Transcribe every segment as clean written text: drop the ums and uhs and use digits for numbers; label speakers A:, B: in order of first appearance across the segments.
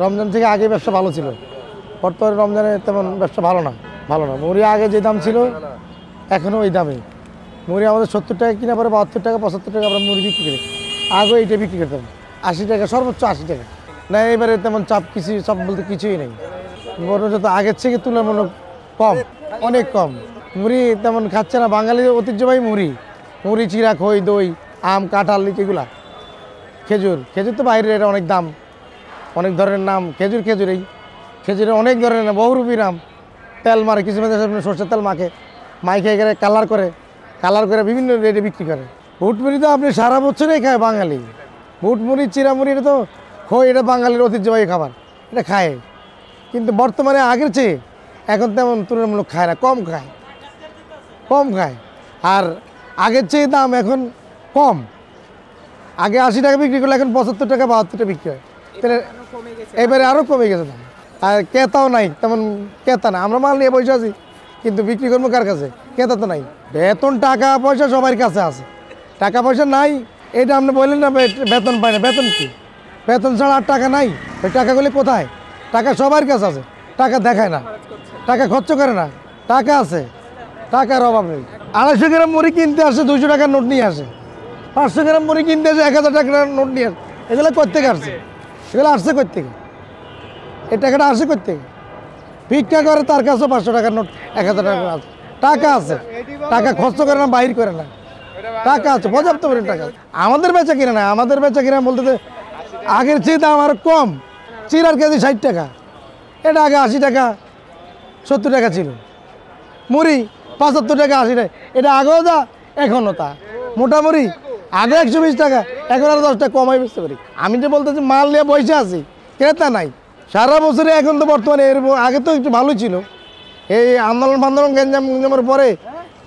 A: রমজান থেকে আগে ব্যবসা ভালো ছিল, বর্তমানে রমজানে তেমন ব্যবসা ভালো না। মুড়ি আগে যে দাম ছিল এখনও ওই দামে। মুড়ি আমাদের 70 টাকা কিনা পরে 72 টাকা 75 টাকা আমরা মুড়ি বিক্রি করি। আগে এইটা বিক্রি করতাম 80 টাকা, সর্বোচ্চ 80 টাকা। না এবারে তেমন চাপ বলতে কিছুই নেই, বরঞ্চ তো আগের থেকে তুলনামূলক কম, অনেক কম। মুড়ি তেমন খাচ্ছে না, বাঙালির ঐতিহ্যবাহী মুড়ি, চিরা, খই, দই, আম, কাঁঠাল, এগুলা। খেজুর তো বাইরে এটা অনেক দাম, অনেক ধরনের নাম। খেজুরের অনেক ধরনের নাম, বহুরূপী নাম। তেল মারে কিছু সরষের তেল মাইকে করে কালার করে বিভিন্ন রেটে বিক্রি করে। বুট মুড়ি তো আপনি সারা বছরই খায় বাঙালি। বুট মুড়ি, চিরা মুড়ি, এটা তো খই, এটা বাঙালির ঐতিহ্যবাহী খাবার, এটা খায়। কিন্তু বর্তমানে আগের চেয়ে এখন তেমন তুলনামূলক খায় না, কম খায়। আর আগের চেয়ে দাম এখন কম। আগে 80 টাকা বিক্রি করলে এখন 75 টাকা 72 টাকা বিক্রি হয়। তাহলে এবারে আরও কমে গেছে দাম। আর ক্রেতাও নাই, তেমন ক্রেতা না। আমরা মাল নিয়ে বসে আছি, কিন্তু বিক্রি করবো কার কাছে? ক্রেতা তো নাই। বেতন, টাকা পয়সা সবার কাছে আছে, টাকা পয়সা নাই। এটা আপনি বললেন না বেতন পায় না, বেতন কি? বেতন ছাড়া আর টাকা নাই। ওই টাকাগুলি কোথায়? টাকা সবার কাছে আছে, টাকা দেখায় না, টাকা খরচ করে না। টাকা আছে, টাকার অভাব নেই। 250 গ্রাম মুড়ি কিনতে আসে 200 টাকার নোট নিয়ে আসে, 500 গ্রাম মুড়ি কিনতে আসে 1000 টাকার নোট নিয়ে আসে। এগুলো কোত্থেকে আসছে? এগুলো আসছে কোত্থেকে? এই টাকাটা আসে কোত্থেকে? ভিক্ষা করে, তার কাছেও 500 টাকার নোট, 1000 টাকার আছে। টাকা আছে, টাকা খরচ করে না, বাহির করে না। টাকা আছে, পর্যাপ্ত পরিমাণ টাকা। আমাদের বেচা কিনা না, আমাদের বেচা কিনা বলতে আগের চেয়ে দাম আরও কম। চিরার কেজি 60 টাকা, এটা আগে 80 টাকা 70 টাকা ছিল। মুড়ি 75 টাকা 80 টাকা, এটা আগেও যা এখনও তা। মোটা মুড়ি আগে 120 টাকা, এখন আরও 10 টাকা কমাই বুঝতে পারি। আমি যে বলতেছি মাল নিয়ে বসে আছি, ক্রেতা নাই সারা বছরে। এখন তো বর্তমানে আগে তো একটু ভালোই ছিল। এই আন্দোলন গেঞ্জামের পরে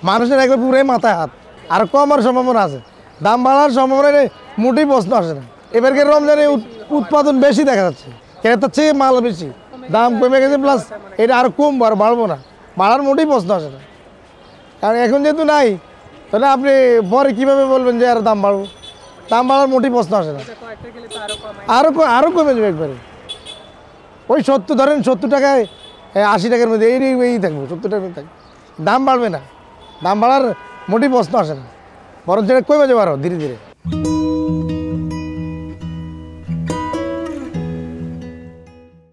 A: মানুষের একবার পুরাই মাথায় হাত। আর কমার সম্ভাবনা আছে, দাম বাড়ার সম্ভাবনা মোটেই প্রশ্ন আসে না। এবারকার রমজানে উৎপাদন বেশি দেখা যাচ্ছে, ক্রেতার চেয়ে মাল বেশি, দাম কমে গেছে। প্লাস এটা আরও কমবো, আর বাড়বো না, বাড়ার মোটেই প্রশ্ন আসে না। কারণ এখন যেহেতু নাই, তাহলে আপনি পরে কীভাবে বলবেন যে আর দাম বাড়বো? দাম বাড়ার মোটেই প্রশ্ন আসে না, আরও কমে যাবে একবারে। ওই 70 টাকায় 80 টাকার মধ্যে এই থাকবো, 70 টাকার মধ্যে থাকবে, দাম বাড়বে না। দাম বাড়ার মোটেই প্রশ্ন আসে না, বরং সেটা কমে যাবে আরও ধীরে ধীরে।